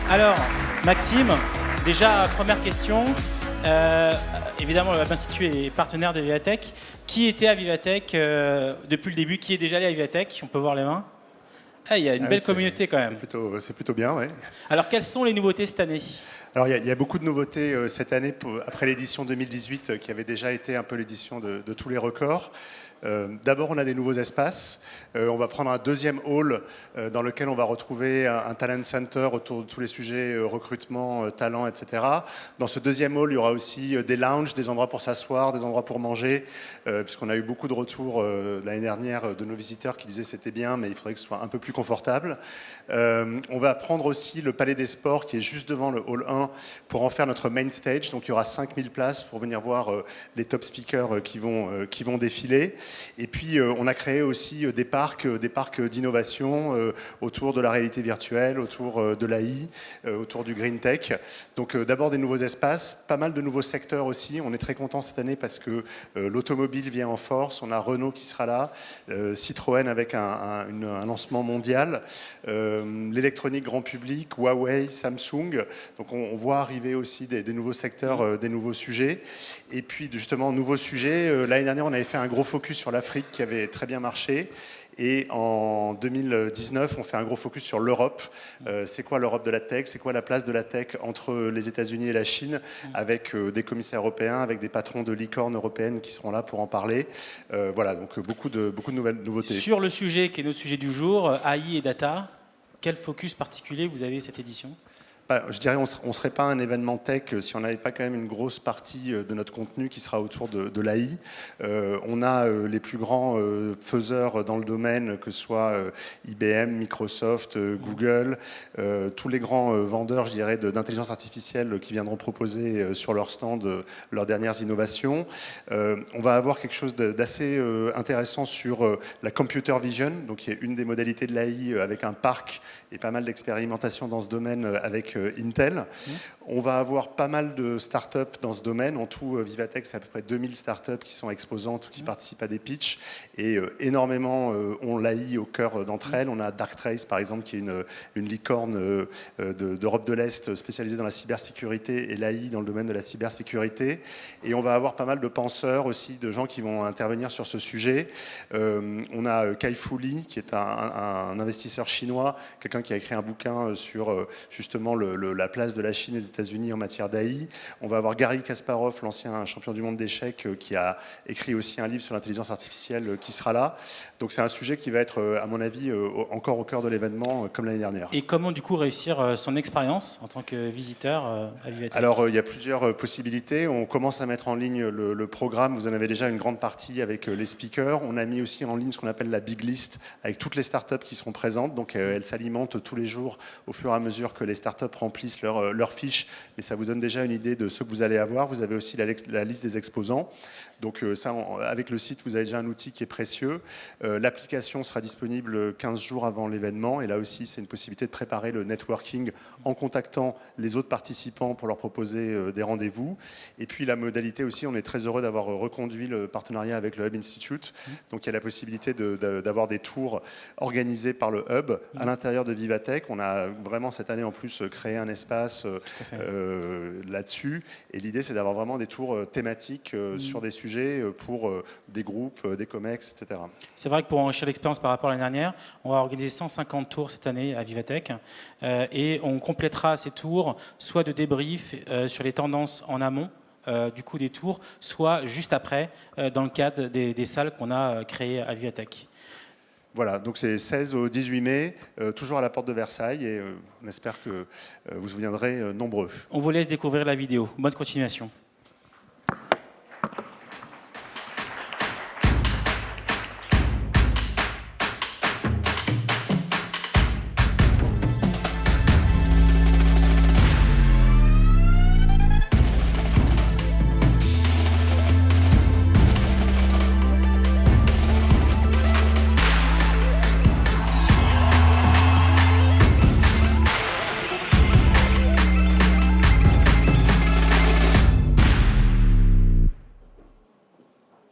Alors, Maxime, déjà, première question. Évidemment, le Web Institut est partenaire de Vivatech. Qui était à Vivatech depuis le début? Qui est déjà allé à Vivatech? On peut voir les mains. Ah, il y a une belle communauté quand même. C'est plutôt bien, oui. Alors, quelles sont les nouveautés cette année? Alors, il y a beaucoup de nouveautés cette année, après l'édition 2018, qui avait déjà été un peu l'édition de tous les records. D'abord, on a des nouveaux espaces. On va prendre un deuxième hall dans lequel on va retrouver un talent center autour de tous les sujets recrutement, talent, etc. Dans ce deuxième hall, il y aura aussi des lounges, des endroits pour s'asseoir, des endroits pour manger, puisqu'on a eu beaucoup de retours l'année dernière de nos visiteurs qui disaient que c'était bien, mais il faudrait que ce soit un peu plus confortable. On va prendre aussi le Palais des Sports qui est juste devant le hall 1 pour en faire notre main stage. Donc il y aura 5000 places pour venir voir les top speakers qui vont défiler. Et puis on a créé aussi des parcs d'innovation autour de la réalité virtuelle, autour de l'AI, autour du green tech. Donc d'abord des nouveaux espaces, pas mal de nouveaux secteurs aussi. On est très content cette année parce que l'automobile vient en force. On a Renault qui sera là, Citroën avec un lancement mondial, l'électronique grand public, Huawei, Samsung. Donc on voit arriver aussi des nouveaux secteurs, des nouveaux sujets. Et puis justement, nouveaux sujets. L'année dernière, on avait fait un gros focus sur l'Afrique qui avait très bien marché. Et en 2019, on fait un gros focus sur l'Europe. C'est quoi l'Europe de la tech? C'est quoi la place de la tech entre les États-Unis et la Chine? Avec des commissaires européens, avec des patrons de licornes européennes qui seront là pour en parler. Voilà, donc beaucoup de nouveautés. Sur le sujet qui est notre sujet du jour, AI et data, quel focus particulier vous avez cette édition? Je dirais on ne serait pas un événement tech si on n'avait pas quand même une grosse partie de notre contenu qui sera autour de l'AI. On a les plus grands faiseurs dans le domaine, que ce soit IBM, Microsoft, Google, tous les grands vendeurs, je dirais, d'intelligence artificielle qui viendront proposer sur leur stand leurs dernières innovations. On va avoir quelque chose d'assez intéressant sur la computer vision, donc qui est une des modalités de l'AI avec un parc et pas mal d'expérimentations dans ce domaine avec Intel. On va avoir pas mal de startups dans ce domaine. En tout, Vivatech, c'est à peu près 2000 startups qui sont exposantes ou qui participent à des pitchs. Et énormément ont l'AI au cœur d'entre elles. On a Darktrace, par exemple, qui est une licorne d'Europe de l'Est spécialisée dans la cybersécurité et l'AI dans le domaine de la cybersécurité. Et on va avoir pas mal de penseurs aussi, de gens qui vont intervenir sur ce sujet. On a Kai-Fu Lee, qui est un investisseur chinois, quelqu'un qui a écrit un bouquin sur justement la place de la Chine et des États-Unis en matière d'AI. On va avoir Garry Kasparov, l'ancien champion du monde d'échecs, qui a écrit aussi un livre sur l'intelligence artificielle qui sera là. Donc c'est un sujet qui va être, à mon avis, encore au cœur de l'événement, comme l'année dernière. Et comment du coup réussir son expérience en tant que visiteur à Vivatech? Alors il y a plusieurs possibilités. On commence à mettre en ligne le programme. Vous en avez déjà une grande partie avec les speakers. On a mis aussi en ligne ce qu'on appelle la big list avec toutes les startups qui seront présentes. Donc elles s'alimentent tous les jours au fur et à mesure que les startups remplissent leur fiche, mais ça vous donne déjà une idée de ce que vous allez avoir. Vous avez aussi la liste des exposants. Donc ça, avec le site, vous avez déjà un outil qui est précieux. L'application sera disponible 15 jours avant l'événement, et là aussi, c'est une possibilité de préparer le networking en contactant les autres participants pour leur proposer des rendez-vous. Et puis la modalité aussi, on est très heureux d'avoir reconduit le partenariat avec le Hub Institute. Donc il y a la possibilité d'avoir des tours organisés par le Hub à l'intérieur de Vivatech. On a vraiment cette année en plus créé un espace là-dessus. Et l'idée, c'est d'avoir vraiment des tours thématiques sur des sujets pour des groupes, des COMEX, etc. C'est vrai que pour enrichir l'expérience par rapport à l'année dernière, on va organiser 150 tours cette année à Vivatech et on complétera ces tours soit de débrief sur les tendances en amont du coup des tours, soit juste après dans le cadre des salles qu'on a créées à Vivatech. Voilà, donc c'est 16 au 18 mai, toujours à la porte de Versailles, et on espère que vous viendrez nombreux. On vous laisse découvrir la vidéo. Bonne continuation.